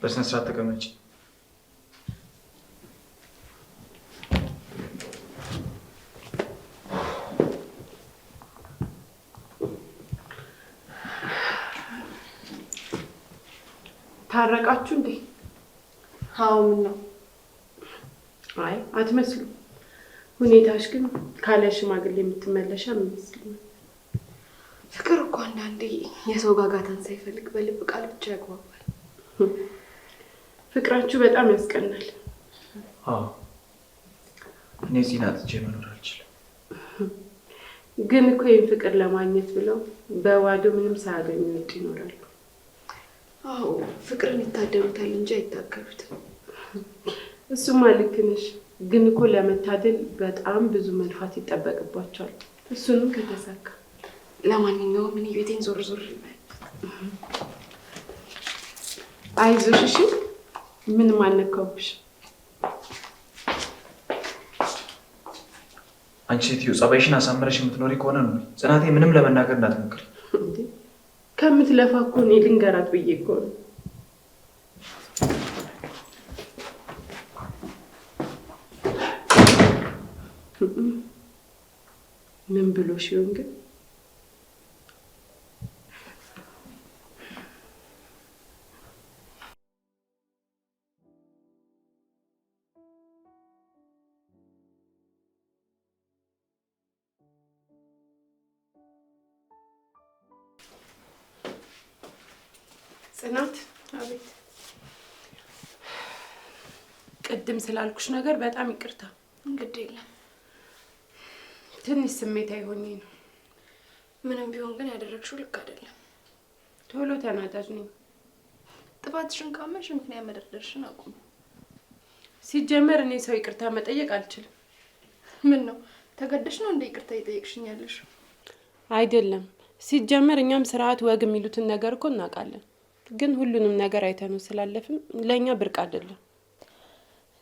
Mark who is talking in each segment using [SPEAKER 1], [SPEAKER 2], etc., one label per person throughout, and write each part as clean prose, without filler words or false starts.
[SPEAKER 1] በስነ ስርዓት ተቀመጭ።
[SPEAKER 2] ታረቃችሁ እንዴ?
[SPEAKER 3] አዎ ምን ነው?
[SPEAKER 2] አይ አትመስሉም። ሁኔታሽ ግን ካለ ሽማግሌ የምትመለሻ አይመስልም።
[SPEAKER 3] ፍቅር እኮ አንዳንዴ የሰው ጋጋታን ሳይፈልግ በልብ ቃል ብቻ ያግባባል።
[SPEAKER 2] ፍቅራችሁ በጣም ያስቀናል።
[SPEAKER 1] አዎ እኔ እዚህ ናጥቼ መኖር አልችልም።
[SPEAKER 2] ግን እኮ ይህን ፍቅር ለማግኘት ብለው በዋዶ ምንም ሳያገኙ ወጥ ይኖራሉ።
[SPEAKER 3] አዎ ፍቅርን ይታደሉታል እንጂ አይታገሉትም።
[SPEAKER 2] እሱማ ልክ ነሽ። ግን እኮ ለመታደል በጣም ብዙ መልፋት ይጠበቅባቸዋል። እሱንም ከተሳካ።
[SPEAKER 3] ለማንኛውም እኔ ቤቴን ዞር ዞር ይበል።
[SPEAKER 2] አይዞሽ እሺ፣ ምንም አልነካውብሽ።
[SPEAKER 1] አንቺ ሴትዮ ጸባይሽን አሳምረሽ የምትኖሪ ከሆነ ነው ጽናቴ ምንም ለመናገር እንዳትሞክሪ።
[SPEAKER 2] ከምትለፋ እኮ እኔ ልንገራት ብዬ እኮ ነው። ምን ብሎሽ ይሆን ግን? ጽናት።
[SPEAKER 3] አቤት።
[SPEAKER 2] ቅድም ስላልኩሽ ነገር በጣም ይቅርታ።
[SPEAKER 3] እንግዲህ የለም
[SPEAKER 2] ትንሽ ስሜታዊ ሆኜ ነው።
[SPEAKER 3] ምንም ቢሆን ግን ያደረግሽው ልክ አይደለም።
[SPEAKER 2] ቶሎ ተናዳጅ ነኝ።
[SPEAKER 3] ጥፋትሽን ካመንሽ ምክንያት መደርደርሽን አቁም።
[SPEAKER 2] ሲጀመር እኔ ሰው ይቅርታ መጠየቅ አልችልም።
[SPEAKER 3] ምን ነው ተገደሽ ነው እንደ ይቅርታ እየጠየቅሽኝ ያለሽ?
[SPEAKER 2] አይደለም። ሲጀመር እኛም ስርዓት ወግ የሚሉትን ነገር እኮ እናውቃለን። ግን ሁሉንም ነገር አይተነው ስላለፍም ለኛ ብርቅ አይደለም።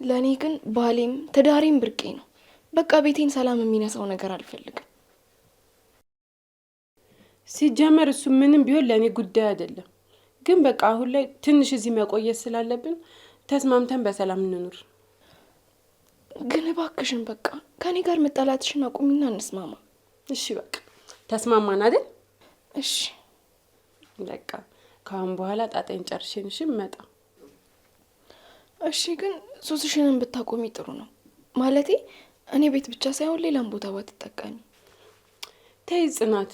[SPEAKER 3] ለኔ ግን ባሌም ትዳሬም ብርቄ ነው። በቃ ቤቴን ሰላም የሚነሳው ነገር አልፈልግም።
[SPEAKER 2] ሲጀመር እሱ ምንም ቢሆን ለኔ ጉዳይ አይደለም። ግን በቃ አሁን ላይ ትንሽ እዚህ መቆየት ስላለብን ተስማምተን በሰላም እንኑር።
[SPEAKER 3] ግን እባክሽን በቃ ከኔ ጋር መጣላትሽን አቁሚና እንስማማ።
[SPEAKER 2] እሺ በቃ ተስማማን አይደል?
[SPEAKER 3] እሺ
[SPEAKER 2] በቃ ካሁን በኋላ ጣጣዬን ጨርሼን እሺ መጣ።
[SPEAKER 3] እሺ ግን ሱስሽንን ብታቆሚ ጥሩ ነው። ማለቴ እኔ ቤት ብቻ ሳይሆን ሌላም ቦታ ባትጠቀሚ።
[SPEAKER 2] ተይ ጽናት፣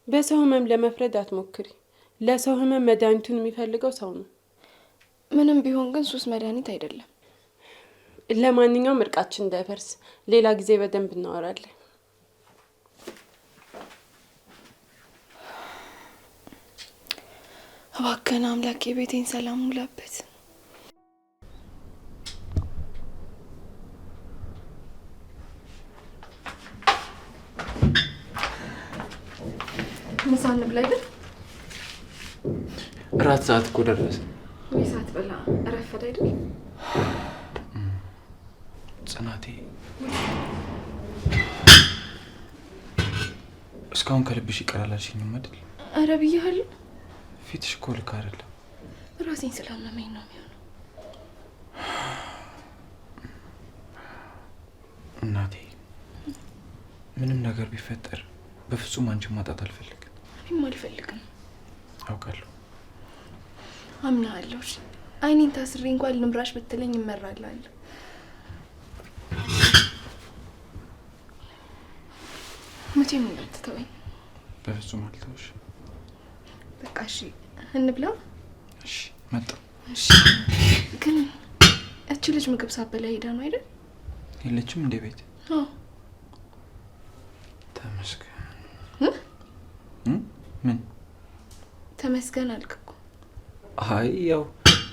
[SPEAKER 2] በሰው ህመም ለመፍረድ አትሞክሪ። ለሰው ህመም መድኃኒቱን የሚፈልገው ሰው ነው።
[SPEAKER 3] ምንም ቢሆን ግን ሱስ መድኃኒት አይደለም።
[SPEAKER 2] ለማንኛውም እርቃችን እንዳይፈርስ ሌላ ጊዜ በደንብ እናወራለን።
[SPEAKER 3] እባክህን አምላክ የቤቴን ሰላም ሙላበት። ምሳ እንብላ አይደል?
[SPEAKER 1] እራት ሰዓት እኮ ደረሰ።
[SPEAKER 3] ወይ ሰዓት በላ እረፈደ አይደል?
[SPEAKER 1] ጽናቴ እስካሁን ከልብሽ ይቀራል አልሽኝም አይደል?
[SPEAKER 3] ኧረ ብዬሃለሁ።
[SPEAKER 1] ፊትሽ እኮ ልክ አይደለም።
[SPEAKER 3] ራሴን ስላመመኝ ነው የሚሆነው።
[SPEAKER 1] እናቴ ምንም ነገር ቢፈጠር በፍጹም አንቺን ማጣት አልፈልግም።
[SPEAKER 3] እኔም አልፈልግም።
[SPEAKER 1] አውቃለሁ።
[SPEAKER 3] አምናለሁ። አይኔን ታስሬ እንኳን ልምራሽ ብትለኝ እመራላለሁ። መቼም እንዳትተወኝ።
[SPEAKER 1] በፍጹም አልተውሽ።
[SPEAKER 3] በቃ እሺ እንብላ።
[SPEAKER 1] እሺ መጣ።
[SPEAKER 3] እሺ ግን እቺ ልጅ ምግብ ሳበላ ሄዳ ነው አይደል?
[SPEAKER 1] የለችም እንደ ቤት?
[SPEAKER 3] አዎ
[SPEAKER 1] ተመስገን። ምን
[SPEAKER 3] ተመስገን አልክ እኮ?
[SPEAKER 1] አይ ያው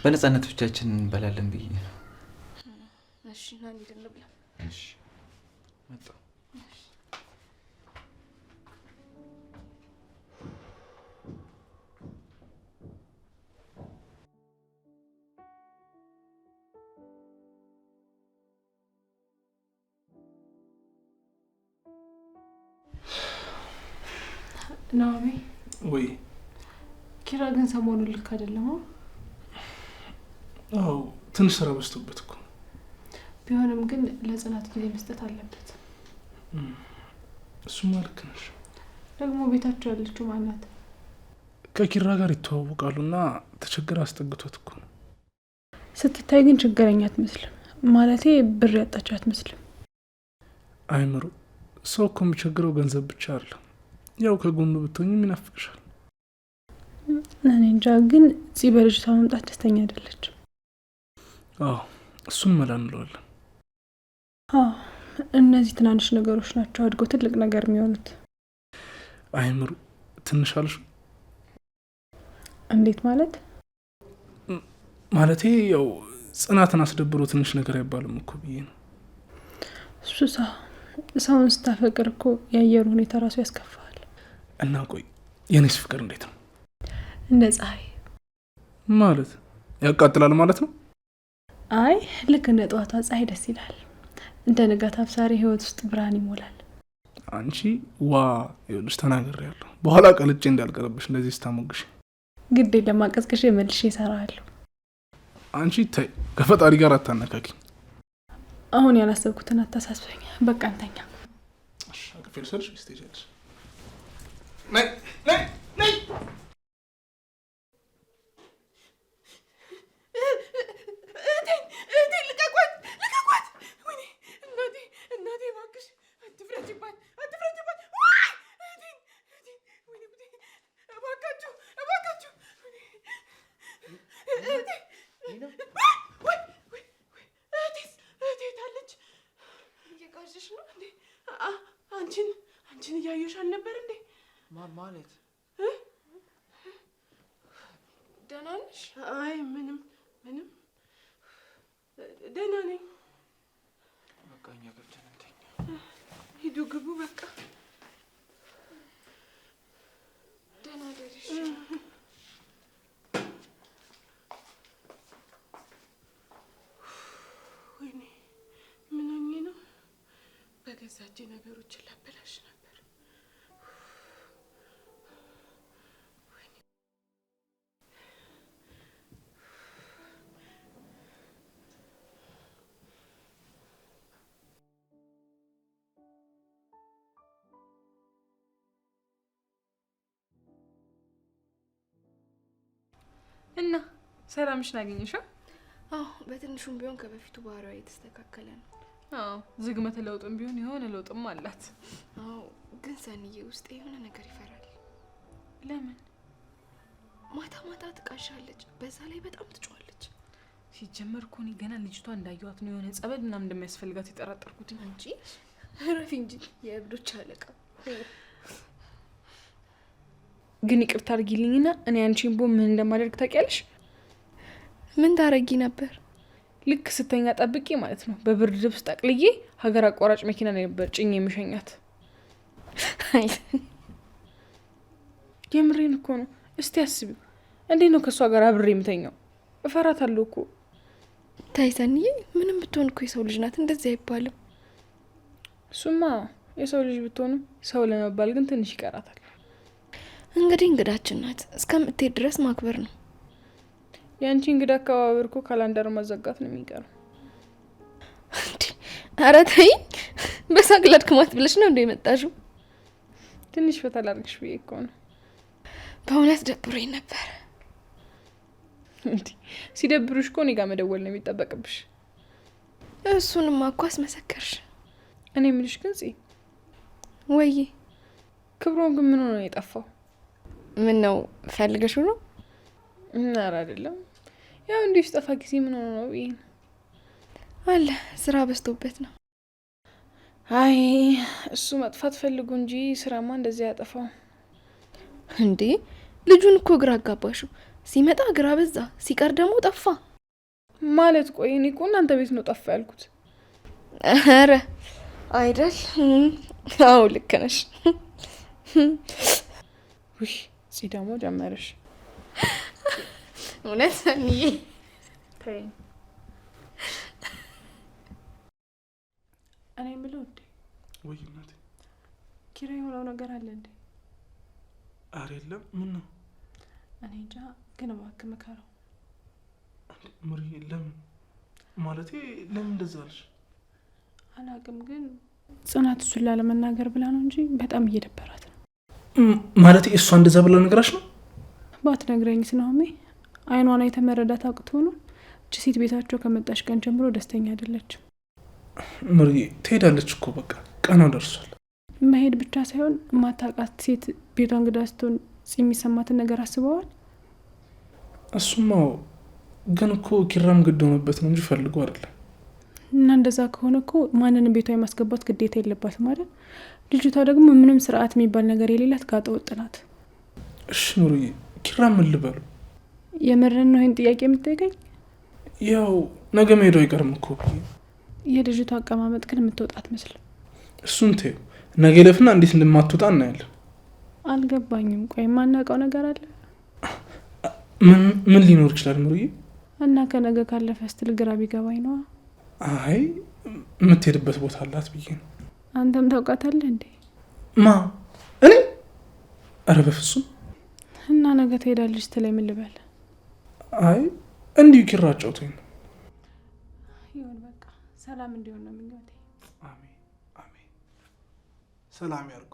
[SPEAKER 1] በነፃነት ብቻችን እንበላለን ብዬ ነው።
[SPEAKER 3] እሺ ና እንሂድ እንብላ።
[SPEAKER 1] እሺ መጣ።
[SPEAKER 4] ናሚ
[SPEAKER 1] ወይ
[SPEAKER 4] ኪራ ግን ሰሞኑን ልክ አይደለም። አዎ ትንሽ ስራ በዝቶበት እኮ
[SPEAKER 5] ቢሆንም ግን ለጽናት ጊዜ መስጠት አለበት።
[SPEAKER 4] እሱማ ልክ ነሽ።
[SPEAKER 5] ደግሞ ቤታቸው ያለችው ማናት?
[SPEAKER 4] ከኪራ ጋር ይተዋወቃሉና ተቸግራ አስጠግቷት እኮ ነው።
[SPEAKER 5] ስትታይ ግን ችግረኛ አትመስልም። ማለቴ ብር ያጣች አትመስልም።
[SPEAKER 4] አይምሩ ሰው እኮ የሚቸግረው ገንዘብ ብቻ አለ። ያው ከጎኑ ብትሆኝም ይናፍቅሻል።
[SPEAKER 5] እኔ እንጃ ግን እዚህ በልጅቷ መምጣት ደስተኛ አይደለችም።
[SPEAKER 4] አዎ እሱን መላ እንለዋለን።
[SPEAKER 5] አዎ እነዚህ ትናንሽ ነገሮች ናቸው አድጎ ትልቅ ነገር የሚሆኑት።
[SPEAKER 4] አይምሩ ትንሽ አልሽ?
[SPEAKER 5] እንዴት ማለት?
[SPEAKER 4] ማለቴ ያው ጽናትን አስደብሮ ትንሽ ነገር አይባልም እኮ ብዬ ነው።
[SPEAKER 5] እሱ ሰውን ስታፈቅር እኮ የአየሩ ሁኔታ ራሱ ያስከፋል።
[SPEAKER 4] እና ቆይ የኔስ ፍቅር እንዴት ነው?
[SPEAKER 5] እንደ ፀሐይ
[SPEAKER 4] ማለት ያቃጥላል ማለት ነው?
[SPEAKER 5] አይ ልክ እንደ ጠዋቷ ፀሐይ ደስ ይላል። እንደ ንጋት አብሳሪ ህይወት ውስጥ ብርሃን ይሞላል።
[SPEAKER 4] አንቺ ዋ ይኸውልሽ ተናግሬያለሁ። በኋላ ቀልጬ እንዳልቀረብሽ እንደዚህ ስታሞግሽ።
[SPEAKER 5] ግዴ ለማቀዝቀሽ መልሼ እሰራለሁ።
[SPEAKER 4] አንቺ ታይ ከፈጣሪ ጋር አታነካኪ።
[SPEAKER 5] አሁን ያላሰብኩትን አታሳስበኝ። በቃ እንተኛ።
[SPEAKER 4] እሺ አቅፌ ልሰልሽ ስቴጅልሽ ነይ ነይ ነይ
[SPEAKER 2] አንቺን እያየሽ አልነበር እንዴ?
[SPEAKER 1] ማለት
[SPEAKER 2] ደህና ነሽ? አይ ምንም ደህና ነኝ።
[SPEAKER 1] በቃ እኛ ገብተን እንተኛ።
[SPEAKER 2] ሂዱ ግቡ በቃ። ደህና ደርሽ። ወይኔ ምን ሆኜ ነው? በገዛ እጄ ነገሮችን ላበላሽ ነበር።
[SPEAKER 3] እና ሰላምሽን አገኘሽው?
[SPEAKER 6] አዎ በትንሹም ቢሆን ከበፊቱ ባህሪዋ የተስተካከለ ነው።
[SPEAKER 3] አዎ ዝግመተ ለውጥም ቢሆን የሆነ ለውጥም አላት።
[SPEAKER 6] አዎ ግን ሰንዬ ውስጥ የሆነ ነገር ይፈራል።
[SPEAKER 3] ለምን?
[SPEAKER 6] ማታ ማታ ትቃሻለች፣ በዛ ላይ በጣም ትጮኻለች።
[SPEAKER 3] ሲጀመር እኮ እኔ ገና ልጅቷ እንዳየኋት ነው የሆነ ጸበል ምናምን እንደሚያስፈልጋት የጠራጠርኩት
[SPEAKER 6] እንጂ ረፊ እንጂ የእብዶች አለቃ።
[SPEAKER 3] ግን ይቅርታ አድርጊልኝና እኔ አንቺን ቦ ምን እንደማደርግ ታውቂያለሽ?
[SPEAKER 6] ምን ታረጊ ነበር?
[SPEAKER 3] ልክ ስተኛ ጠብቄ ማለት ነው በብርድ ልብስ ጠቅልዬ ሀገር አቋራጭ መኪና ላይ ነበር ጭኜ የምሸኛት። የምሬን እኮ ነው። እስቲ አስቢው፣ እንዴት ነው ከሷ ጋር አብሬ የምተኛው? እፈራታለሁ እኮ።
[SPEAKER 6] ታይ ሰንዬ፣ ምንም ብትሆን እኮ የሰው ልጅ ናት፣ እንደዚህ አይባልም።
[SPEAKER 3] እሱማ የሰው ልጅ ብትሆንም ሰው ለመባል ግን ትንሽ ይቀራታል።
[SPEAKER 6] እንግዲህ እንግዳችን ናት፣ እስከምትሄድ ድረስ ማክበር ነው።
[SPEAKER 3] ያንቺ እንግዳ አከባበር እኮ ካላንደር ማዘጋት ነው የሚቀረው።
[SPEAKER 6] ኧረ ተይ፣ በሳቅ ላድክማት ብለሽ ነው እንደ የመጣሽው?
[SPEAKER 3] ትንሽ ፈታ ላድርግሽ ብዬ እኮ ነው።
[SPEAKER 6] በእውነት ደብሮኝ ነበር።
[SPEAKER 3] ሲደብሩሽ እኮ እኔ ጋር መደወል ነው የሚጠበቅብሽ።
[SPEAKER 6] እሱንማ እኮ አስመሰከርሽ።
[SPEAKER 3] እኔ የምልሽ ግን
[SPEAKER 6] ወይ
[SPEAKER 3] ክብሮን ግን ምን ሆነ ነው የጠፋው?
[SPEAKER 6] ምን ነው ፈልገሽው ነው?
[SPEAKER 3] ኧረ አይደለም፣ ያው እንዲሁ ሲጠፋ ጊዜ ምን ሆነ ነው ብዬ ነው።
[SPEAKER 6] አለ ስራ በዝቶበት ነው።
[SPEAKER 3] አይ እሱ መጥፋት ፈልጉ እንጂ ስራማ እንደዚህ ያጠፋው
[SPEAKER 6] እንዴ። ልጁን እኮ ግራ አጋባሽው። ሲመጣ ግራ በዛ፣ ሲቀር ደግሞ ጠፋ
[SPEAKER 3] ማለት። ቆይ እኔ እኮ እናንተ ቤት ነው ጠፋ ያልኩት።
[SPEAKER 6] ኧረ አይደል? አዎ ልክ ነሽ።
[SPEAKER 3] ውይ እዚህ ደግሞ ጀመረሽ።
[SPEAKER 6] እውነት ሰንዬ
[SPEAKER 3] ተይ። እኔ የምለው እንዴ፣
[SPEAKER 4] ወይ እናቴ
[SPEAKER 5] ኪራ የሆነው ነገር አለ እንዴ?
[SPEAKER 4] ኧረ የለም። ምን ነው?
[SPEAKER 5] እኔ እንጃ፣ ግን እባክህ ምከረው።
[SPEAKER 4] ምሪ ለምን ማለቴ ለምን እንደዛ አልሽ?
[SPEAKER 5] አላውቅም፣ ግን ጽናት እሱን ላለመናገር ብላ ነው እንጂ በጣም እየደበራት ነው።
[SPEAKER 4] ማለቴ እሷ እንደዛ ብላ ነገራሽ ነው?
[SPEAKER 5] ባትነግረኝስ ናሆሜ፣ አይኗን የተመረዳት አቅቶ ነው። እቺ ሴት ቤታቸው ከመጣሽ ቀን ጀምሮ ደስተኛ አይደለችም።
[SPEAKER 4] ምሪ ትሄዳለች እኮ በቃ ቀኗ ደርሷል።
[SPEAKER 5] መሄድ ብቻ ሳይሆን ማታውቃት ሴት ቤቷ እንግዳ ስትሆን የሚሰማትን ነገር አስበዋል?
[SPEAKER 4] እሱማው ግን እኮ ኪራም ግድ ሆነበት ነው እንጂ ፈልጎ አይደለም።
[SPEAKER 5] እና እንደዛ ከሆነ እኮ ማንንም ቤቷ የማስገባት ግዴታ የለባትም አይደል? ልጅቷ ደግሞ ምንም ስርዓት የሚባል ነገር የሌላት ጋጠ ወጥ ናት።
[SPEAKER 4] እሺ ኑሪ፣ ኪራ ምን ልበሉ?
[SPEAKER 5] የምርን ነው ይህን ጥያቄ የምትጠይቀኝ?
[SPEAKER 4] ያው ነገ መሄዱ አይቀርም እኮ።
[SPEAKER 5] የልጅቷ አቀማመጥ ግን የምትወጣ አትመስልም።
[SPEAKER 4] እሱን ተይው፣ ነገ ለፍና እንዴት እንደማትወጣ እናያለን።
[SPEAKER 5] አልገባኝም። ቆይ የማናውቀው ነገር አለ?
[SPEAKER 4] ምን ሊኖር ይችላል ኑሪ?
[SPEAKER 5] እና ከነገ ካለፈ ስትል ግራ ቢገባኝ ነዋ።
[SPEAKER 4] አይ የምትሄድበት ቦታ አላት ብዬ ነው።
[SPEAKER 5] አንተም ታውቃታለህ እንዴ?
[SPEAKER 4] ማ እኔ? ኧረ በፍጹም።
[SPEAKER 5] እና ነገ ትሄዳለች ስትለኝ ምን ልበል?
[SPEAKER 4] አይ እንዲሁ ኪራ አጫውቶኝ ነው።
[SPEAKER 5] ይሁን በቃ ሰላም እንዲሆን ነው ምኞቴ።
[SPEAKER 4] አሜን አሜን። ሰላም ያርጉ።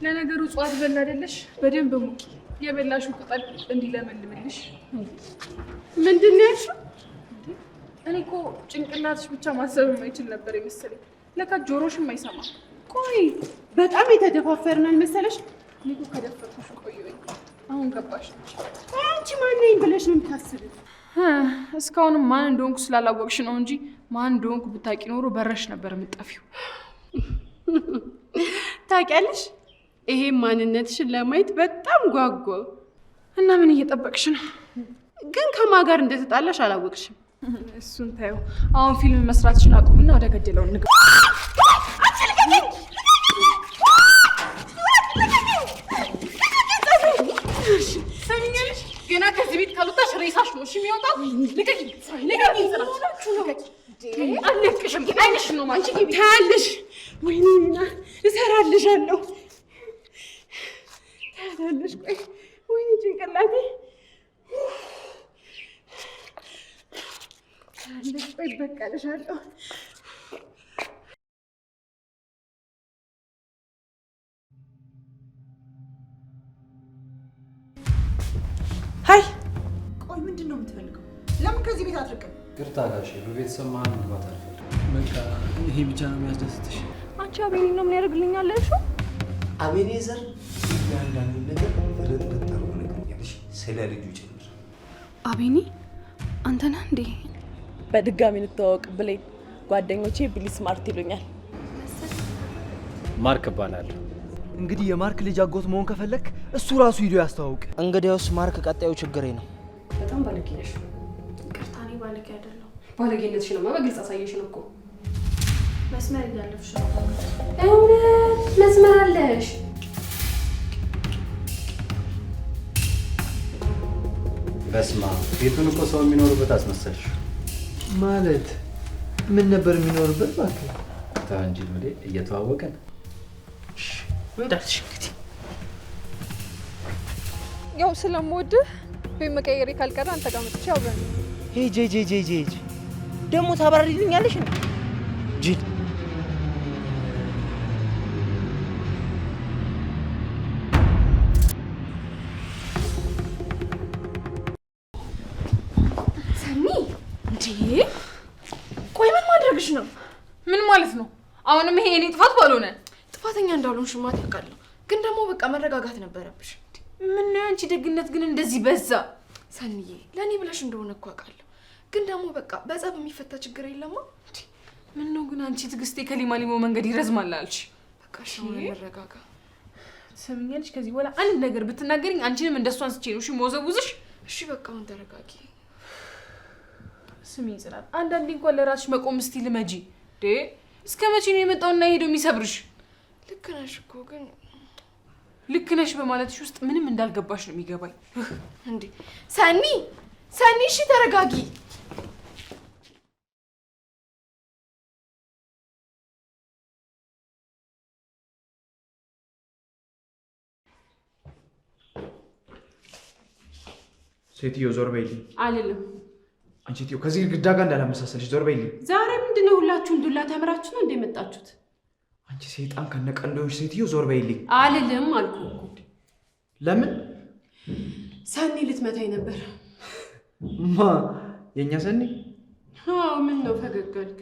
[SPEAKER 7] ለነገሩ እጽዋት በላ አይደለሽ? በደንብ ሙቂ። የበላሹ ቅጠል እንዲለመልምልሽ።
[SPEAKER 2] ምንድን ነው ያልሽው?
[SPEAKER 7] እኔ እኮ ጭንቅላትሽ ብቻ ማሰብ የማይችል ነበር የመሰለኝ። ለካ ጆሮሽም አይሰማ።
[SPEAKER 2] ቆይ በጣም የተደፋፈርን አልመሰለሽ?
[SPEAKER 7] እኔ እኮ ከደፈርኩሽ ቆየሁኝ። አሁን ገባሽ?
[SPEAKER 2] አንቺ ማን ነኝ ብለሽ ነው የምታስቢው?
[SPEAKER 7] እስካሁንም ማን እንደሆንኩ ስላላወቅሽ ነው እንጂ ማን እንደሆንኩ ብታውቂ ኖሮ በረሽ ነበር የምጠፊው።
[SPEAKER 2] ታውቂያለሽ? ይሄ ማንነትሽን ለማየት በጣም ጓጓ።
[SPEAKER 7] እና ምን እየጠበቅሽ ነው?
[SPEAKER 2] ግን ከማን ጋር እንደተጣላሽ አላወቅሽም።
[SPEAKER 7] እሱን ታዩ። አሁን ፊልም መስራትሽን አቁምና ወደ ገደለው እንግባ።
[SPEAKER 2] ሰሚኛለሽ? ገና ከዚህ ቤት ካልወጣሽ ሬሳሽ ነው እሺ የሚወጣው። ልቀቂኝ! አልለቅሽም። አይንሽ ነው ማለት ታያለሽ። ወይኔ ሚና እሰራልሻለሁ። ታያለሽ። ቆይ ወይኔ ጭንቅላቴ ታያለሽ። ቆይ በቃልሻለሁ።
[SPEAKER 8] ሀይ ቆይ ምንድን ነው የምትፈልገው? ለምን ከዚህ ቤት አትርቅም?
[SPEAKER 9] ግርታ ጋሼ በቤተሰብ መሀል መግባት አልፈልግም።
[SPEAKER 1] በቃ ይሄ ብቻ ነው የሚያስደስትሽ?
[SPEAKER 3] አንቺ አቤኔ ነው ምን ያደርግልኛል እሱ?
[SPEAKER 10] አቤኔዘር ያንዳንዱ ነገር ረጥረጥ አርጎ ነገርኛለሽ፣ ስለ ልጁ ጭምር።
[SPEAKER 3] አቤኔ አንተ ነህ እንዴ?
[SPEAKER 11] በድጋሚ እንተዋወቅ ብሌን። ጓደኞቼ ቢሊ ስማርት ይሉኛል።
[SPEAKER 9] ማርክ እባላለሁ።
[SPEAKER 12] እንግዲህ የማርክ ልጅ አጎት መሆን ከፈለክ እሱ ራሱ ሂዶ ያስተዋውቅ።
[SPEAKER 8] እንግዲያውስ ማርክ ቀጣዩ ችግሬ ነው።
[SPEAKER 3] በጣም ባለጌ ነሽ። ይቅርታ፣ እኔ ባለጌ አይደለሁ።
[SPEAKER 7] ባለጌነትሽንማ በግልጽ አሳየሽን እኮ።
[SPEAKER 3] መስመር እያለፍሽ ነው። እውነት መስመር አለሽ።
[SPEAKER 9] በስማ ቤቱን እኮ ሰው የሚኖርበት አስመሰልሽ።
[SPEAKER 12] ማለት ምን ነበር የሚኖርበት? እባክህ
[SPEAKER 9] ተው እንጂ ብሌ፣ እየተዋወቀን
[SPEAKER 8] እንዳልሽ እንግዲህ
[SPEAKER 7] ያው ስለምወድህ ወይም መቀየሬ ካልቀረ አንተ ጋር መጥቼ አብረን
[SPEAKER 8] ሂጂ ሂጂ ሂጂ ሂጂ። ደግሞ ታባሪልኛለሽ እንዴ? ጅል
[SPEAKER 3] ሰኒ እንዴ! ቆይ ምን ማድረግሽ ነው?
[SPEAKER 7] ምን ማለት ነው? አሁንም ይሄ የኔ ጥፋት ባልሆነ
[SPEAKER 3] ጥፋተኛ እንዳልሆንሽ ማት ያውቃለሁ፣ ግን ደግሞ በቃ መረጋጋት ነበረብሽ።
[SPEAKER 7] ምን ነው አንቺ ደግነት ግን እንደዚህ በዛ?
[SPEAKER 3] ሰኒዬ ለኔ ብለሽ እንደሆነ እኮ አውቃለሁ፣ ግን ደግሞ በቃ በጸብ የሚፈታ ችግር የለማ።
[SPEAKER 7] ምን ነው ግን አንቺ ትዕግስቴ ከሊማ ሊሞ መንገድ ይረዝማል አልሽ።
[SPEAKER 3] በቃ እሺ መረጋጋ።
[SPEAKER 7] ትሰሚኛለሽ? ከዚህ በኋላ አንድ ነገር ብትናገሪኝ አንቺንም እንደሷ አንስቼ ነው እሺ መወዘውዝሽ።
[SPEAKER 3] እሺ በቃ አሁን ተረጋጊ።
[SPEAKER 7] ስሚ ጽናት፣ አንዳንዴ እንኳን ለራስሽ መቆም እስቲ ልመጂ። እስከ መቼ ነው የመጣውና የሄደው የሚሰብርሽ?
[SPEAKER 3] ልክ ነሽ እኮ ግን
[SPEAKER 7] ልክ ነሽ በማለትሽ ውስጥ ምንም እንዳልገባሽ ነው የሚገባኝ።
[SPEAKER 3] እንዴ ሰኒ ሰኒ፣ እሺ ተረጋጊ።
[SPEAKER 1] ሴትዮ ዞር በይልኝ።
[SPEAKER 2] አልልም።
[SPEAKER 1] አንቺ ሴትዮ ከዚህ ግድግዳ ጋር እንዳላመሳሰልሽ ዞር በይልኝ።
[SPEAKER 2] ዛሬ ምንድነው ሁላችሁም ዱላ ተምራችሁ ነው እንደ መጣችሁት?
[SPEAKER 1] አንቺ ሰይጣን ከነቀንዶሽ ሴትዮ ዞር በይልኝ።
[SPEAKER 2] አልልም አልኩ እኮ።
[SPEAKER 1] ለምን?
[SPEAKER 2] ሰኒ ልትመታኝ ነበር።
[SPEAKER 1] ማ የኛ ሰኒ?
[SPEAKER 2] አዎ ምን ነው ፈገግ አልክ?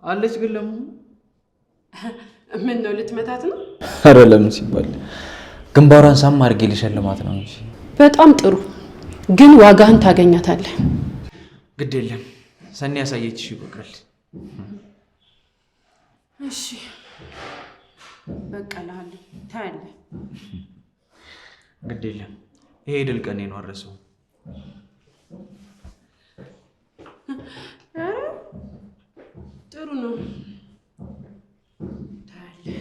[SPEAKER 1] አለች ግን ለምን?
[SPEAKER 2] ምን ነው ልትመታት ነው?
[SPEAKER 1] አረ ለምን ሲባል ግንባሯን ሳም አድርጌ ልሸልማት ነው እንጂ።
[SPEAKER 2] በጣም ጥሩ ግን ዋጋህን ታገኛታለህ።
[SPEAKER 1] ግድ የለም ሰኒ ያሳየችሽ ይበቃል።
[SPEAKER 2] እሺ በቃ ለሃለሁ ታያለህ።
[SPEAKER 1] ግድ የለም ይሄ ድል ቀኔ ነው አረሰው።
[SPEAKER 2] ጥሩ ነው ታያለህ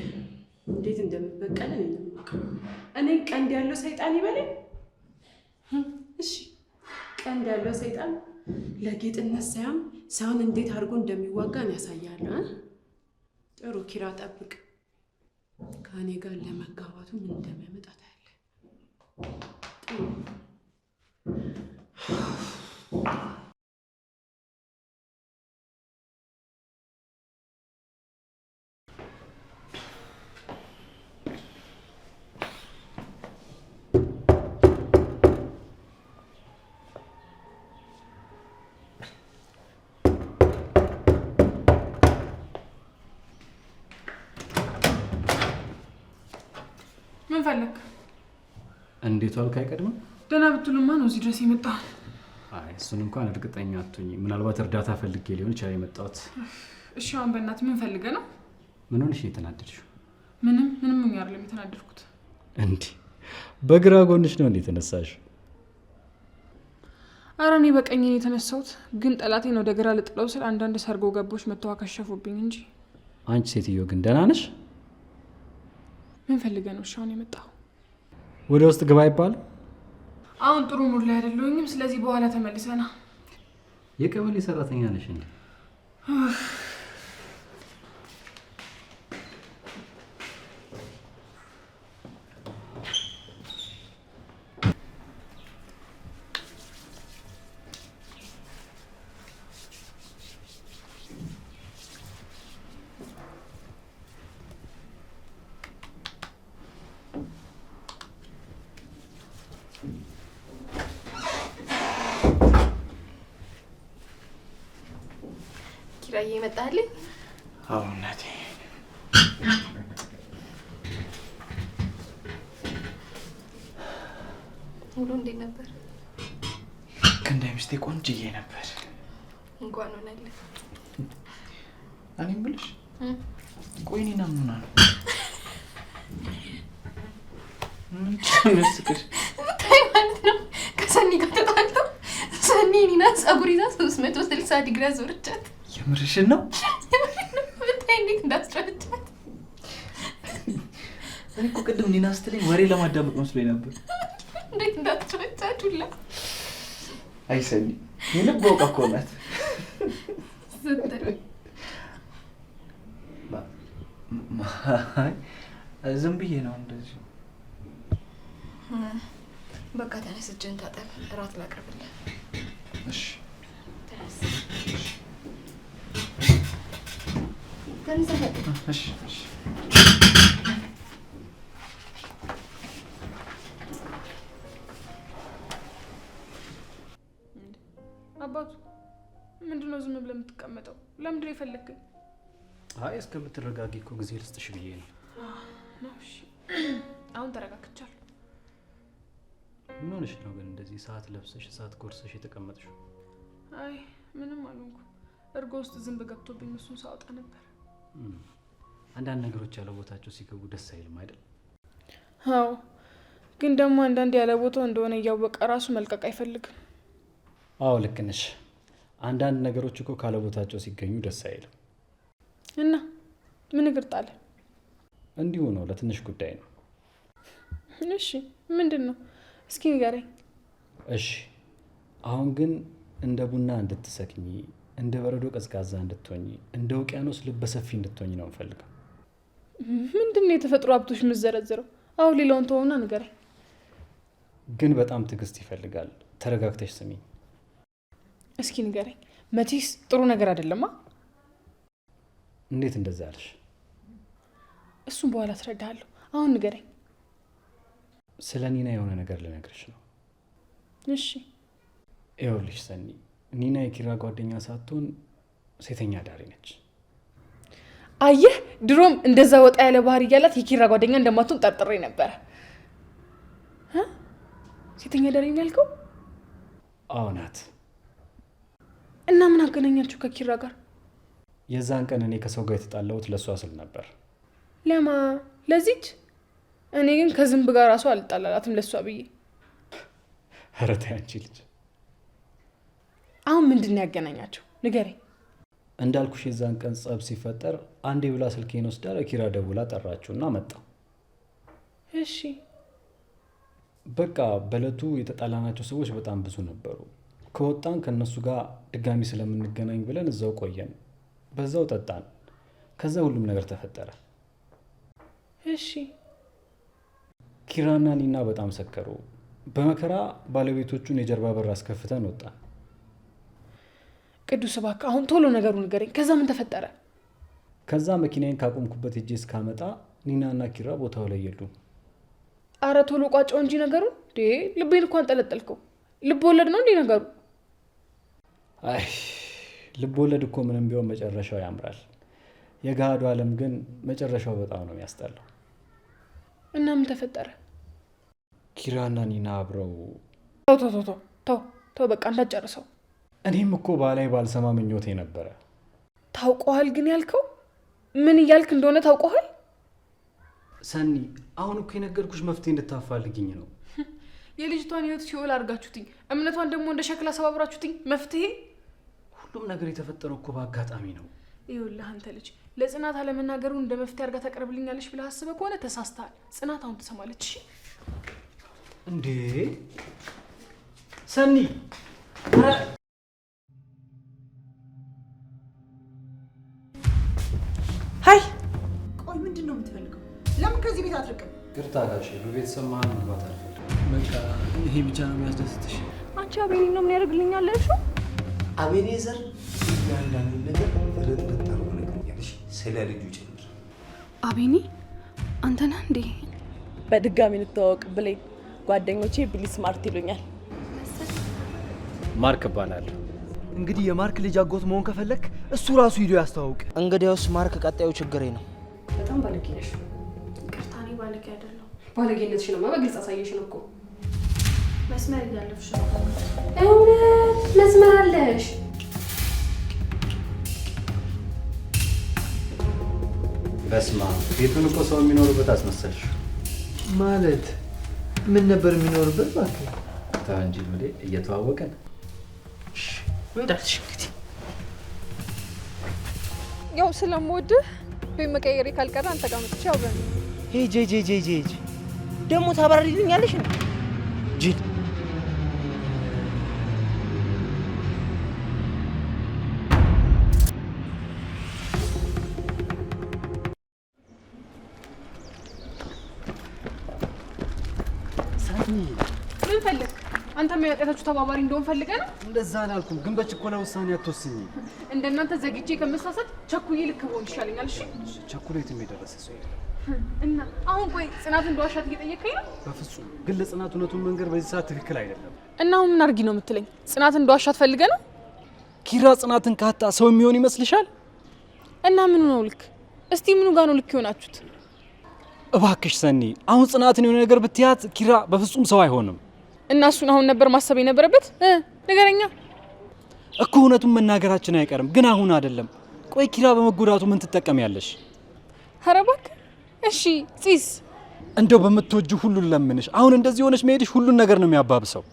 [SPEAKER 2] እንዴት እንደምበቀል እኔ ነው የማውቀው። እኔ ቀንድ ያለው ሰይጣን ይበለኝ። እሺ ቀንድ ያለው ሰይጣን ለጌጥነት ሳይሆን ሰውን እንዴት አድርጎ እንደሚዋጋን ያሳያል። ጥሩ ኪራ ጠብቅ። ከእኔ ጋር ለመጋባቱ ምን እንደሚያመጣ ታያለህ። ጥሩ
[SPEAKER 7] ምን ፈለክ?
[SPEAKER 9] እንዴት ዋልክ? አይቀድምም?
[SPEAKER 7] ደህና ብትሉማ ነው እዚህ ድረስ የመጣው።
[SPEAKER 9] አይ እሱን እንኳን እርግጠኛ አትሁኝ። ምናልባት እርዳታ ፈልጌ ሊሆን ይችላል የመጣሁት።
[SPEAKER 7] እሺ አሁን በእናትህ ምን ፈልገህ ነው?
[SPEAKER 9] ምን ሆነሽ ነው የተናደድሽው?
[SPEAKER 7] ምንም አይደለም የተናደድኩት።
[SPEAKER 9] እንዴ በግራ ጎንሽ ነው እንዴ የተነሳሽ?
[SPEAKER 7] ኧረ እኔ በቀኝ ነው የተነሳሁት፣ ግን ጠላቴን ወደ ግራ ልጥለው ስል አንዳንድ ሰርጎ ገቦች መተው አከሸፉብኝ እንጂ።
[SPEAKER 9] አንቺ ሴትዮ ግን ደህና ነሽ?
[SPEAKER 7] ምን ፈልገህ ነው አሁን የመጣው?
[SPEAKER 9] ወደ ውስጥ ግባ ይባላል።
[SPEAKER 7] አሁን ጥሩ ሙድ ላይ አይደለሁኝም። ስለዚህ በኋላ ተመልሰና።
[SPEAKER 9] የቀበሌ ሰራተኛ ነሽ እንዴ?
[SPEAKER 6] ኪራዬ መጣልኝ?
[SPEAKER 1] አዎ እናቴ።
[SPEAKER 6] ሙሉ እንዴት ነበር?
[SPEAKER 1] ከእንደ ሚስቴ ቆንጅዬ ነበር።
[SPEAKER 6] እንኳን ሆነልህ።
[SPEAKER 1] እኔም ብልሽ ቆይ እኔና ምና ነው ምን ያስቅሽ?
[SPEAKER 6] ታይ ማለት ነው ከሰኒ ጋር ተጣልቶ ሰኒ እኔና ፀጉር ይዛ 360 ዲግሪ አዞረቻት።
[SPEAKER 1] የምርሽን ነው?
[SPEAKER 6] ብታይ እንዴት እንዳስረቻት።
[SPEAKER 1] እኔ እኮ ቅድም ኒና ስትለኝ ወሬ ለማዳመጥ መስሎኝ ነበር።
[SPEAKER 6] እንዴት እንዳስረቻት ሁላ።
[SPEAKER 1] አይ ሰኒ የልብ ወቃ እኮ ናት። ዝም ብዬ ነው እንደዚህ።
[SPEAKER 6] በቃ ተነስ፣ እጅህን ታጠብ፣ እራት ላቅርብልህ።
[SPEAKER 1] እሺ
[SPEAKER 6] ተነስ።
[SPEAKER 1] እሺ እሺ።
[SPEAKER 7] አባቱ ምንድነው ዝም ብለህ የምትቀመጠው? ለምንድን ነው የፈለግከኝ?
[SPEAKER 9] አይ እስከምትረጋጊ እኮ ጊዜ ልስጥሽ ብዬ ነው።
[SPEAKER 7] እሺ አሁን ተረጋግቻለሁ።
[SPEAKER 9] ምን ሆነሽ ነው ግን እንደዚህ ሰዓት ለብሰሽ ሰዓት ጎርሰሽ የተቀመጥሽው?
[SPEAKER 7] አይ ምንም አልሆንኩም። እርጎ ውስጥ ዝንብ ገብቶብኝ እሱን ሳወጣ ነበር።
[SPEAKER 9] አንዳንድ ነገሮች ያለ ቦታቸው ሲገቡ ደስ አይልም አይደል?
[SPEAKER 7] አዎ ግን ደግሞ አንዳንድ ያለ ቦታው እንደሆነ እያወቀ ራሱ መልቀቅ አይፈልግም።
[SPEAKER 9] አዎ ልክ ነሽ። አንዳንድ ነገሮች እኮ ካለ ቦታቸው ሲገኙ ደስ አይልም።
[SPEAKER 7] እና ምን እግር ጣለ?
[SPEAKER 9] እንዲሁ ነው፣ ለትንሽ ጉዳይ ነው።
[SPEAKER 7] እሺ ምንድን ነው? እስኪ ንገረኝ።
[SPEAKER 9] እሺ አሁን ግን እንደ ቡና እንድትሰክኚ፣ እንደ በረዶ ቀዝቃዛ እንድትሆኚ፣ እንደ ውቅያኖስ ልበሰፊ እንድትሆኚ ነው የምፈልገው።
[SPEAKER 7] ምንድን ነው የተፈጥሮ ሀብቶች የምትዘረዝረው? አሁን ሌላውን ተወውና ንገረኝ።
[SPEAKER 9] ግን በጣም ትዕግስት ይፈልጋል። ተረጋግተሽ ስሚ።
[SPEAKER 7] እስኪ ንገረኝ፣ መቼስ ጥሩ ነገር አይደለማ።
[SPEAKER 9] እንዴት እንደዛ አለሽ?
[SPEAKER 7] እሱን በኋላ አስረዳሃለሁ። አሁን ንገረኝ።
[SPEAKER 9] ስለ ኒና የሆነ ነገር ልነግርሽ ነው።
[SPEAKER 7] እሺ።
[SPEAKER 9] ይኸውልሽ ሰኒ፣ ኒና የኪራ ጓደኛ ሳትሆን ሴተኛ አዳሪ ነች።
[SPEAKER 7] አየህ፣ ድሮም እንደዛ ወጣ ያለ ባህሪ እያላት የኪራ ጓደኛ እንደማትሆን ጠርጥሬ ነበረ። ሴተኛ አዳሪ ነው ያልከው?
[SPEAKER 9] አዎ ናት።
[SPEAKER 7] እና ምን አገናኛችሁ ከኪራ ጋር?
[SPEAKER 9] የዛን ቀን እኔ ከሰው ጋር የተጣላሁት ለእሷ ስል ነበር።
[SPEAKER 7] ለማ? ለዚች? እኔ ግን ከዝንብ ጋር ራሱ አልጣላላትም ለእሷ ብዬ።
[SPEAKER 9] ኧረ ተይ አንቺ ልጅ።
[SPEAKER 7] አሁን ምንድን ነው ያገናኛቸው? ንገረኝ።
[SPEAKER 9] እንዳልኩሽ የዛን ቀን ጸብ ሲፈጠር አንዴ ብላ ስልኬን ወስዳ ለኪራ ደውላ ጠራችሁና መጣ።
[SPEAKER 7] እሺ።
[SPEAKER 9] በቃ በእለቱ የተጣላናቸው ሰዎች በጣም ብዙ ነበሩ። ከወጣን ከእነሱ ጋር ድጋሚ ስለምንገናኝ ብለን እዛው ቆየን። በዛው ጠጣን። ከዛ ሁሉም ነገር ተፈጠረ።
[SPEAKER 7] እሺ።
[SPEAKER 9] ኪራና ኒና በጣም ሰከሩ። በመከራ ባለቤቶቹን የጀርባ በር አስከፍተን ወጣን።
[SPEAKER 7] ቅዱስ እባክህ አሁን ቶሎ ነገሩን ንገረኝ። ከዛ ምን ተፈጠረ?
[SPEAKER 9] ከዛ መኪናዬን ካቆምኩበት ሄጄ እስካመጣ ኒናና ኪራ ቦታው ላይ የሉም።
[SPEAKER 7] አረ ቶሎ ቋጨው እንጂ ነገሩን። ልቤን እኮ አንጠለጠልከው። ልብ ወለድ ነው እንዴ ነገሩ?
[SPEAKER 9] አይ ልብ ወለድ እኮ ምንም ቢሆን መጨረሻው ያምራል። የገሃዱ ዓለም ግን መጨረሻው በጣም ነው የሚያስጠላው።
[SPEAKER 7] እና ምን ተፈጠረ?
[SPEAKER 9] ኪራና ኒና አብረው
[SPEAKER 7] ተው በቃ እንዳትጨርሰው።
[SPEAKER 9] እኔም እኮ ባላይ ባልሰማ ምኞቴ ነበረ።
[SPEAKER 7] ታውቀዋል ግን ያልከው ምን እያልክ እንደሆነ ታውቀዋል?
[SPEAKER 9] ሰኒ አሁን እኮ የነገርኩሽ መፍትሄ እንድታፋልግኝ ነው።
[SPEAKER 7] የልጅቷን ህይወት ሲኦል አድርጋችሁትኝ፣ እምነቷን ደግሞ እንደ ሸክላ ሰባብራችሁትኝ። መፍትሄ?
[SPEAKER 9] ሁሉም ነገር የተፈጠረው እኮ በአጋጣሚ ነው።
[SPEAKER 7] ይኸውልህ አንተ ልጅ ለጽናት አለመናገሩን እንደ መፍትሄ አድርጋ ታቀርብልኛለች ብለህ አስበህ ከሆነ ተሳስተሃል። ጽናት አሁን ትሰማለች። እሺ
[SPEAKER 9] እንዴ ሰኒ
[SPEAKER 8] ሀይ፣ ቆይ ምንድን ነው የምትፈልገው? ለምን ከዚህ ቤት አትርቅም?
[SPEAKER 9] ግርታ ጋሽ በቤተሰብ መሀል መግባት አልፈልግም።
[SPEAKER 12] በቃ ይሄ ብቻ ነው የሚያስደስትሽ?
[SPEAKER 3] አንቺ አቤኔ ነው ምን ያደርግልኛል እርሱ?
[SPEAKER 10] አቤኔዘር ያንዳንዱ ነገር ረጠጣሩ ነገርኛለሽ፣ ስለ ልጁ ጭምር።
[SPEAKER 3] አቤኔ አንተ ነህ እንዴ?
[SPEAKER 11] በድጋሚ እንተዋወቅ ብሌን። ጓደኞቼ ቢሊ ስማርት ይሉኛል።
[SPEAKER 9] ማርክ እባላለሁ።
[SPEAKER 12] እንግዲህ የማርክ ልጅ አጎት መሆን ከፈለክ እሱ ራሱ ሂዶ ያስተዋውቅ።
[SPEAKER 13] እንግዲያውስ ማርክ ቀጣዩ ችግሬ ነው።
[SPEAKER 2] በጣም ባለጌ ነሽ። ይቅርታ፣ እኔ ባለጌ አይደለሁ። ባለጌነትሽንማ በግልጽ አሳየሽን እኮ። መስመር እያለፍሽ ነው። እውነት መስመር አለሽ።
[SPEAKER 9] በስማ ቤቱን እኮ ሰው የሚኖርበት አስመሰልሽ።
[SPEAKER 12] ማለት ምን ነበር የሚኖርበት? እባክህ
[SPEAKER 9] ተው እንጂ ብሌ፣ እየተዋወቀን
[SPEAKER 2] እንዳልሽ እንግዲህ
[SPEAKER 6] ያው ስለምወድህ ወይ መቀየሬ ካልቀረ አንተ ጋር መጥቼ አብረን
[SPEAKER 13] ሄጅ ደግሞ ታባሪልኛለሽ እንዴ? ጅል
[SPEAKER 12] ሰኒ
[SPEAKER 7] ምን ፈልግ? አንተ የሚያጠታችሁ ተባባሪ እንደሆን ፈልገህ ነው?
[SPEAKER 12] እንደዛ አላልኩም፣ ግን በችኮላ ውሳኔ አትወስኝ።
[SPEAKER 7] እንደናንተ ዘግቼ ከመሳሳት ቸኩዬ ልክ ብሆን ይሻለኛል። እሺ
[SPEAKER 9] ቸኮሌትም የደረሰ ሰው የለም።
[SPEAKER 7] እና አሁን ቆይ ጽናት እንደዋሻት እየጠየቀኝ ነው?
[SPEAKER 9] በፍጹም ግን ለጽናት እውነቱን መንገር በዚህ ሰዓት ትክክል አይደለም።
[SPEAKER 7] እና አሁን ምን አድርጊ ነው የምትለኝ? ጽናት እንደዋሻት ፈልገህ ነው?
[SPEAKER 9] ኪራ ጽናትን ካጣ ሰው የሚሆን ይመስልሻል?
[SPEAKER 7] እና ምኑ ነው ልክ? እስቲ ምኑ ጋር ነው ልክ የሆናችሁት?
[SPEAKER 9] እባክሽ ሰኒ፣ አሁን ጽናትን የሆነ ነገር ብትያት ኪራ በፍጹም ሰው አይሆንም።
[SPEAKER 7] እና እሱን አሁን ነበር ማሰብ የነበረበት? ንገረኛ
[SPEAKER 9] እኮ። እውነቱን መናገራችን አይቀርም፣ ግን አሁን አይደለም። ቆይ ኪራ በመጎዳቱ ምን ትጠቀሚያለሽ?
[SPEAKER 7] ኧረ እባክህ። እሺ ፂስ?
[SPEAKER 9] እንደው በምትወጁ ሁሉን ለምንሽ። አሁን እንደዚህ ሆነሽ መሄድሽ ሁሉን ነገር ነው የሚያባብሰው።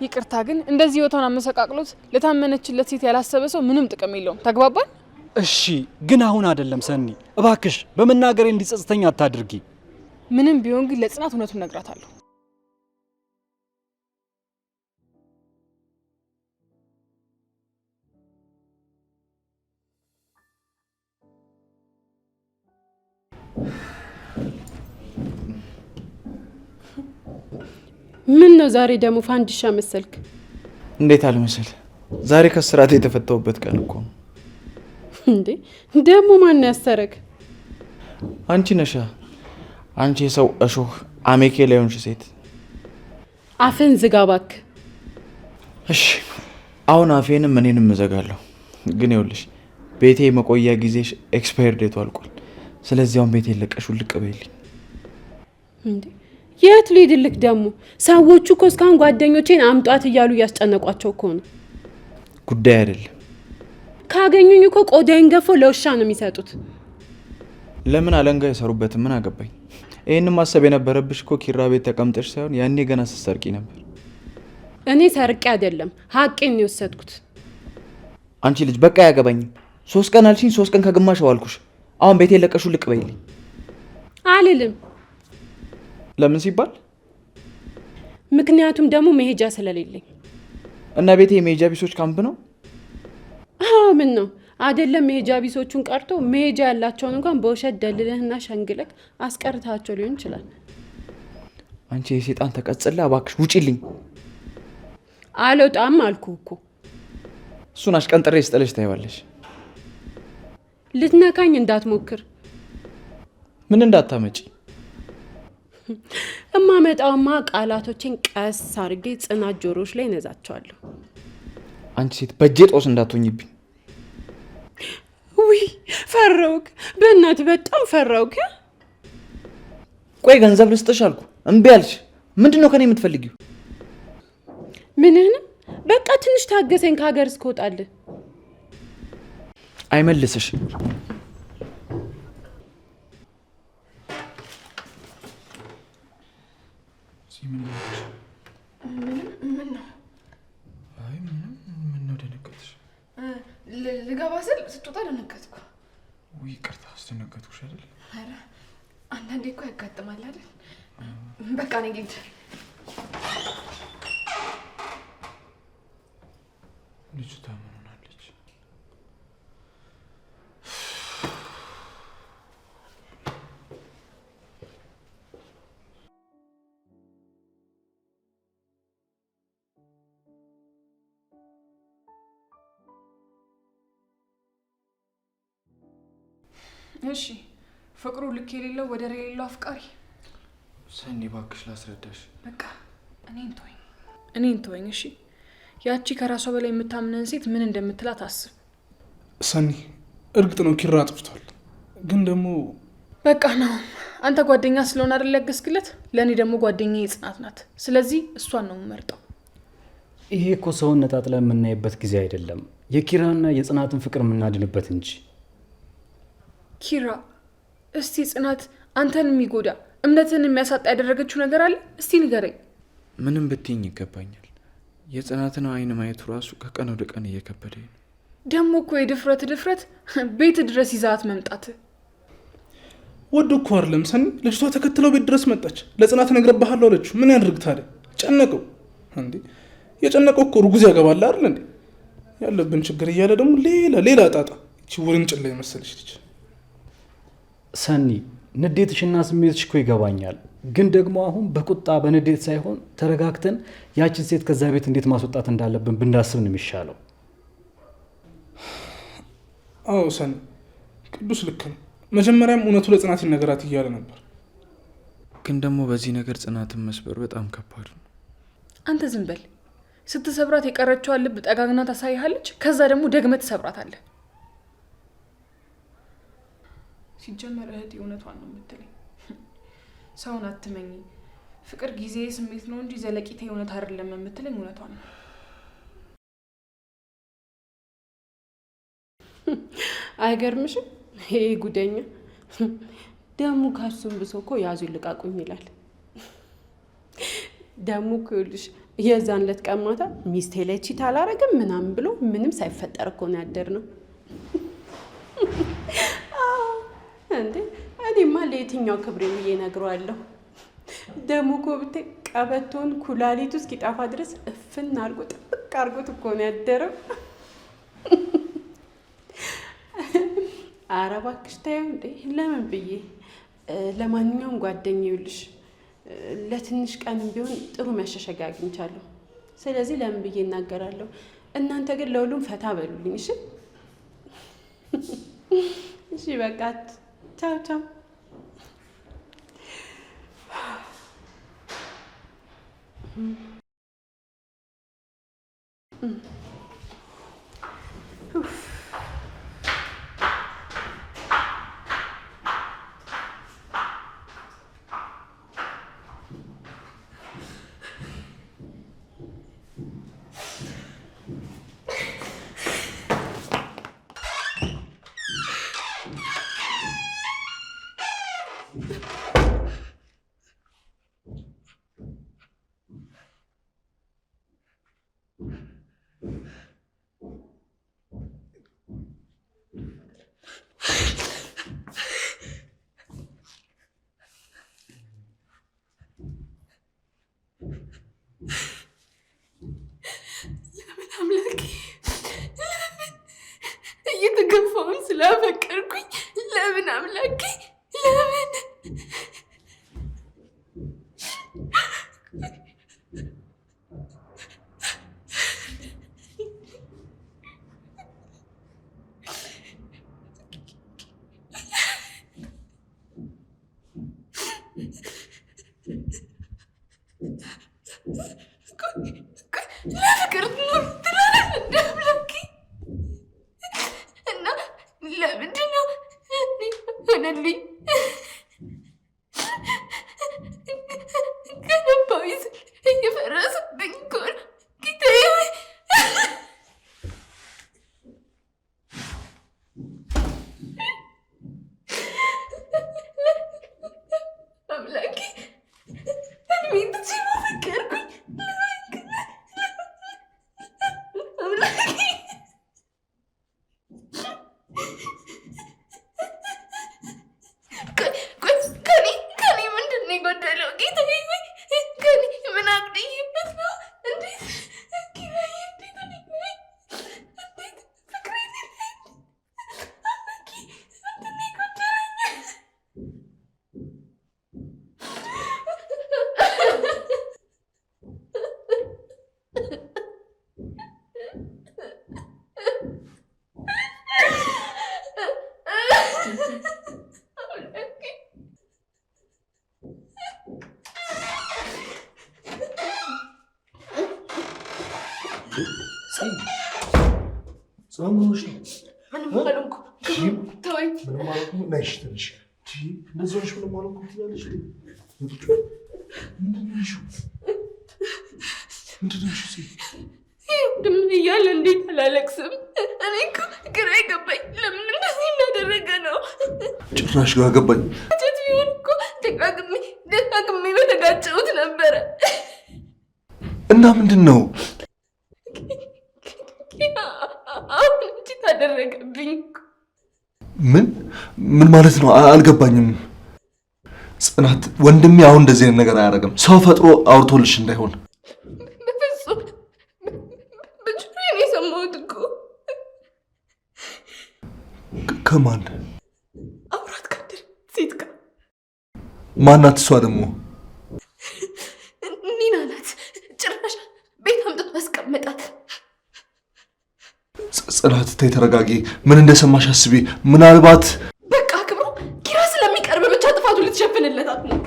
[SPEAKER 7] ይቅርታ ግን እንደዚህ ህይወቷን አመሰቃቅሎት ለታመነችለት ሴት ያላሰበ ሰው ምንም ጥቅም የለውም። ተግባባን?
[SPEAKER 9] እሺ ግን አሁን አይደለም ሰኒ፣ እባክሽ በመናገሬ እንዲጸጽተኝ አታድርጊ።
[SPEAKER 7] ምንም ቢሆን ግን ለጽናት እውነቱን እነግራታለሁ።
[SPEAKER 2] ምን ነው ዛሬ ደግሞ ፋንዲሻ መሰልክ?
[SPEAKER 1] እንዴት አልመሰል? ዛሬ ከስራት የተፈታውበት ቀን እኮ ነው።
[SPEAKER 2] እንዴ ደግሞ ማን ያስተረክ?
[SPEAKER 1] አንቺ ነሻ። አንቺ የሰው እሾህ አሜኬ ላይ ሆንሽ ሴት።
[SPEAKER 2] አፍን ዝጋ እባክህ።
[SPEAKER 1] እሺ አሁን አፌንም እኔንም እዘጋለሁ። ግን ይኸውልሽ ቤቴ መቆያ ጊዜሽ ኤክስፓየር ዴቱ አልቋል። ስለዚህ አሁን ቤቴ ለቀሽ ውልቅ በይልኝ።
[SPEAKER 2] እንዴ የት ልሂድልክ ደግሞ? ሰዎቹ እኮ እስካሁን ጓደኞቼን አምጧት እያሉ እያስጨነቋቸው እኮ ነው።
[SPEAKER 1] ጉዳይ አይደለም።
[SPEAKER 2] ካገኙኝ እኮ ቆዳዬን ገፈው ለውሻ ነው የሚሰጡት።
[SPEAKER 1] ለምን አለንጋ የሰሩበት ምን አገባኝ? ይሄንን ማሰብ የነበረብሽ እኮ ኪራ ቤት ተቀምጠሽ ሳይሆን ያኔ ገና ስትሰርቂ ነበር።
[SPEAKER 2] እኔ ሰርቄ አይደለም ሀቄን ነው የወሰድኩት።
[SPEAKER 1] አንቺ ልጅ በቃ አያገባኝም። 3 ቀን አልሽኝ፣ 3 ቀን ከግማሽ አዋልኩሽ። አሁን ቤቴ ለቀሽ ውልቅ በይልኝ።
[SPEAKER 2] አልልም።
[SPEAKER 1] ለምን ሲባል?
[SPEAKER 2] ምክንያቱም ደግሞ መሄጃ ስለሌለኝ።
[SPEAKER 1] እና ቤቴ የመሄጃ ቢሶች ካምፕ ነው?
[SPEAKER 2] አዎ ምን ነው አይደለም። መሄጃ ቢሶቹን ቀርቶ መሄጃ ያላቸውን እንኳን በውሸት ደልለህና ሸንግለክ አስቀርታቸው ሊሆን ይችላል።
[SPEAKER 1] አንቺ የሴጣን ተቀጽላ እባክሽ ውጪልኝ።
[SPEAKER 2] አልወጣም አልኩ እኮ።
[SPEAKER 1] እሱን አሽቀንጥሬ ስጥልሽ ታይዋለሽ።
[SPEAKER 2] ልትነካኝ እንዳትሞክር።
[SPEAKER 1] ምን እንዳታመጪ?
[SPEAKER 2] እማመጣውማ ቃላቶችን ቀስ አድርጌ ጽናት ጆሮች ላይ ነዛቸዋለሁ።
[SPEAKER 1] አንቺ ሴት በእጄ ጦስ እንዳትሆኝብኝ።
[SPEAKER 2] ውይ ፈራውክ፣ በእናትህ በጣም ፈራውክ።
[SPEAKER 1] ቆይ ገንዘብ ልስጥሽ አልኩ እምቢ አልሽ። ምንድነው ከኔ የምትፈልጊው?
[SPEAKER 2] ምንህንም በቃ ትንሽ ታገሰኝ ከሀገር እስክወጣልህ።
[SPEAKER 1] አይመልስሽ።
[SPEAKER 6] ልገባ ስል ስትወጣ ደነገጥኩ።
[SPEAKER 1] ውይ ይቅርታ አስደነገጥኩሽ አይደል?
[SPEAKER 6] ኧረ አንዳንዴ እኮ ያጋጥማል አይደል? በቃ እኔ ልሂድ።
[SPEAKER 1] ልጅቷ ምን ሆናለች?
[SPEAKER 7] እሺ ፍቅሩ ልክ የሌለው ወደር የሌለው አፍቃሪ
[SPEAKER 1] ሰኒ እባክሽ ላስረዳሽ።
[SPEAKER 7] በቃ እኔን ተወኝ እሺ። ያቺ ከራሷ በላይ የምታምነን ሴት ምን እንደምትላት አስብ።
[SPEAKER 4] ሰኒ እርግጥ ነው ኪራ አጥፍቷል፣ ግን ደግሞ
[SPEAKER 7] በቃ ነው። አንተ ጓደኛ ስለሆነ አይደል ያገዝክለት? ለእኔ ደግሞ ጓደኛዬ ጽናት ናት። ስለዚህ እሷን ነው የምመርጠው።
[SPEAKER 9] ይሄ እኮ ሰውን ነጣጥላ የምናይበት ጊዜ አይደለም፣ የኪራና የጽናትን ፍቅር የምናድንበት እንጂ።
[SPEAKER 7] ኪራ እስቲ ጽናት አንተን የሚጎዳ እምነትን የሚያሳጣ ያደረገችው ነገር አለ? እስቲ ንገረኝ።
[SPEAKER 1] ምንም ብትይኝ ይገባኛል። የጽናትን አይን ማየቱ ራሱ ከቀን ወደ ቀን እየከበደኝ ነው።
[SPEAKER 7] ደግሞ እኮ የድፍረት ቤት ድረስ ይዛት መምጣት
[SPEAKER 4] ወዶ እኮ አይደለም ሰኒ። ልጅቷ ተከትለው ቤት ድረስ መጣች። ለጽናት እነግርብሃለሁ አለችው። ምን ያድርግ ታዲያ? ጨነቀው እንዴ? የጨነቀው እኮ ርጉዝ ያገባል አይደል እንዴ? ያለብን ችግር እያለ ደግሞ ሌላ ጣጣ። እቺ ውርንጭላ የመሰለች ልጅ።
[SPEAKER 9] ሰኒ ንዴትሽና ስሜትሽ እኮ ይገባኛል፣ ግን ደግሞ አሁን በቁጣ በንዴት ሳይሆን ተረጋግተን ያችን ሴት ከዛ ቤት እንዴት ማስወጣት እንዳለብን ብናስብ ነው የሚሻለው።
[SPEAKER 4] አዎ ሰኒ ቅዱስ ልክ ነው። መጀመሪያም እውነቱ ለጽናት ይነገራት እያለ ነበር፣
[SPEAKER 1] ግን ደግሞ በዚህ ነገር ጽናትን መስበር በጣም ከባድ ነው።
[SPEAKER 7] አንተ ዝም በል። ስትሰብራት የቀረችዋን ልብ ጠጋግና ታሳይሃለች፣ ከዛ ደግሞ ደግመህ ትሰብራታለህ። ሲጀመር እህቴ እውነቷን ነው የምትለኝ። ሰውን አትመኝ፣ ፍቅር ጊዜ ስሜት ነው እንጂ ዘለቂታ እውነት አይደለም የምትለኝ እውነቷን ነው።
[SPEAKER 2] አይገርምሽም? ይሄ ጉደኛ ደግሞ ካሱም ብሶ እኮ ያዙ ልቃቁኝ ይላል። ደግሞ እኮ ይኸውልሽ የዛን ዕለት ቀማታ ሚስቴ ላይ ቺት አላረግም ምናምን ብሎ ምንም ሳይፈጠር እኮ ነው ያደርነው። እንዴ እኔማ ለየትኛው ክብሬ ብዬ እነግረዋለሁ? ደግሞ እኮ ብታይ ቀበቶን ኩላሊቱ እስኪጠፋ ድረስ እፍን አድርጎ ጥብቅ አድርጎት እኮ ነው ያደረው። ኧረ እባክሽ ተይው እንዴ! ለምን ብዬ ለማንኛውም ጓደኛዬ ይኸውልሽ ለትንሽ ቀንም ቢሆን ጥሩ መሸሸጊያ አግኝቻለሁ። ስለዚህ ለምን ብዬ እናገራለሁ። እናንተ ግን ለሁሉም ፈታ በሉልኝ። እሺ እሺ፣ በቃ ቻው ቻው። እየተገፋውን ስላፈቀርኩኝ ለምን አምላኬ ለምን? ለፍቅር ነው ትላለህ እንደ አምላኬ እና ለምንድን ነው ሆነልኝ? ገነባዊ እየፈረሰብኝ እኮ ነው ጌታዬ። አምላኬ ሚት ማፈቀርኩኝ አምላኬ ከኔ ምንድን ነው የጎደለው ጌታዬ? ከኔ ምን አግደኝበት ነው? እንዴት ኪራዬ እንዴት እንዴት ፍቅሬ አምላኬ ምንድን ነው የጎደለኝ?
[SPEAKER 10] ጸምሮሽ ነው?
[SPEAKER 2] ምንም አልሆንኩም። ተወኝ።
[SPEAKER 10] ምንም አልሆንኩም። ነሽ ትንሽ እንደዚህ ሆነሽ ምንም አልሆንኩም ትላለሽ። ምንድን ነው እሺ?
[SPEAKER 2] ድም እያለ እንዴት አላለቅስም? እኔ እኮ ግራ ገባኝ። ለምን እንደዚህ እንዳደረገ ነው
[SPEAKER 10] ጭራሽ ግራ ገባኝ።
[SPEAKER 2] ጀት ቢሆን እኮ ደጋግሜ በተጋጨሁት ነበረ።
[SPEAKER 10] እና ምንድን ነው
[SPEAKER 2] አሁን እንጂ ታደረገብኝ?
[SPEAKER 10] ምን ማለት ነው? አልገባኝም። ጽናት ወንድሜ አሁን እንደዚህ አይነት ነገር አያደርግም። ሰው ፈጥሮ አውርቶልሽ እንዳይሆን።
[SPEAKER 2] በፍጹም በጆሮዬ ነው የሰማሁት እኮ።
[SPEAKER 10] ከማን?
[SPEAKER 2] አብራት ካደረ ሴት ጋር።
[SPEAKER 10] ማናት እሷ ደግሞ?
[SPEAKER 2] ኒና ናት። ጭራሽ ቤት አምጥቶ አስቀመጣት።
[SPEAKER 10] ጽናት ተይ ተረጋጊ። ምን እንደሰማሽ አስቢ። ምናልባት
[SPEAKER 2] በቃ ክብሩ ኪራ ስለሚቀርብ ብቻ ጥፋቱ ልትሸፍንለታት ነው።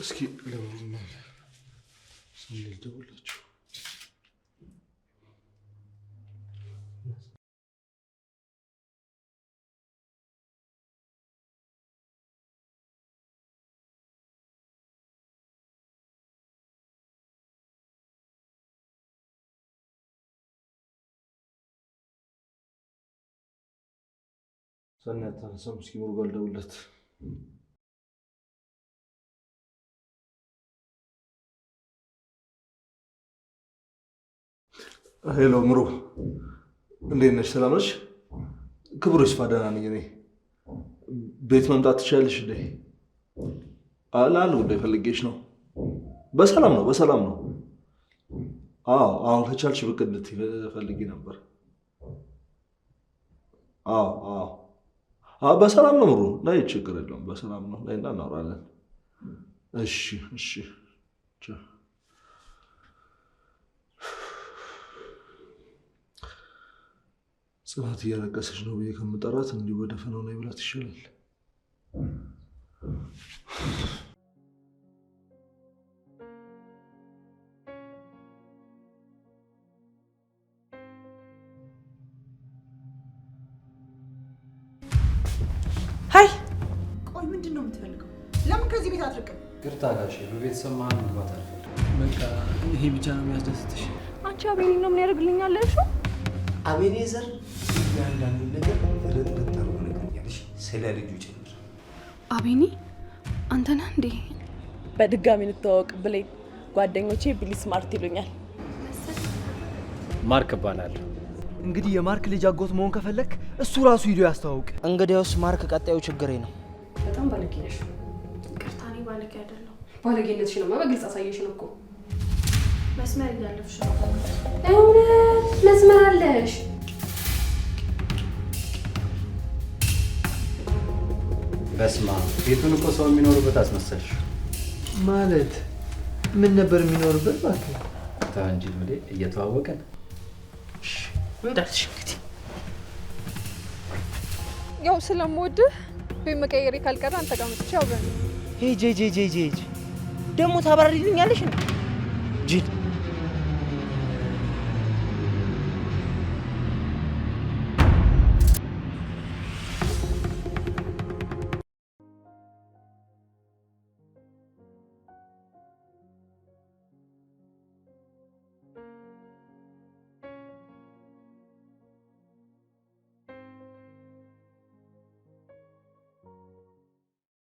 [SPEAKER 10] እስኪ ለምን ስንል ደውላችሁ ሰናት ታንሰም እስኪ ሙሉ ባልደውለት ሄሎ ምሩ፣ እንዴት ነሽ? ሰላም ነሽ? ክብሩ ይስፋ፣ ደህና ነኝ። እኔ ቤት መምጣት ትችያለሽ እንዴ? ለአንድ ጉዳይ ፈልጌሽ ነው። በሰላም ነው በሰላም ነው። አዎ አሁን ከቻልሽ ብቅ እንድትፈልጊ ነበር። አዎ በሰላም ነው ምሩ። ላይ ችግር የለውም በሰላም ነው። ላይ እናወራለን። እሺ እሺ። ጽናት እያለቀሰች ነው ብዬ ከምጠራት እንዲሁ ወደ ፈነው ላይ ብላት ይሻላል።
[SPEAKER 8] ሀይ ቆይ፣ ምንድን ነው የምትፈልገው? ለምን ከዚህ ቤት አትርቅም?
[SPEAKER 9] ግርታ ጋሼ፣ በቤተሰብ መሀል መግባት አልፈልግም። በቃ ይሄ ብቻ ነው የሚያስደስትሽ?
[SPEAKER 3] አንቺ አቤኔ ነው ምን ያደርግልኛል ያልሽው?
[SPEAKER 14] አቤኔዘር ያንዳንዱ ነገር ረድተሩ ነገርኛለሽ፣ ስለ ልጁ ጭምር።
[SPEAKER 3] አቤኔ አንተ ነህ እንዴ?
[SPEAKER 11] በድጋሚ እንተዋወቅ ብሌን። ጓደኞቼ ቢሊ ስማርት ይሉኛል።
[SPEAKER 9] ማርክ እባላለሁ።
[SPEAKER 12] እንግዲህ የማርክ ልጅ አጎት መሆን ከፈለክ እሱ ራሱ ሂዶ ያስተዋውቅ።
[SPEAKER 13] እንግዲያውስ ማርክ ቀጣዩ ችግሬ ነው።
[SPEAKER 2] በጣም ባለጌ ነሽ። ይቅርታ፣ እኔ ባለጌ አይደለሁ። ባለጌነትሽንማ በግልጽ አሳየሽን እኮ። መስመር እያለፍሽ ነው። እውነት መስመር አለሽ።
[SPEAKER 9] በስማ ቤቱን እኮ ሰው የሚኖርበት አስመሰልሽ።
[SPEAKER 14] ማለት ምን ነበር የሚኖርበት? እባክህ
[SPEAKER 9] ተው እንጂ ብሌ፣ እየተዋወቀን
[SPEAKER 2] እንዳልሽ እንግዲህ
[SPEAKER 6] ያው ስለምወድህ ቤት መቀየሬ ካልቀረ አንተ ጋር መጥቼ አብረን
[SPEAKER 13] ሄጅ ደግሞ ታበራሪልኛለሽ እንዴ? ጅል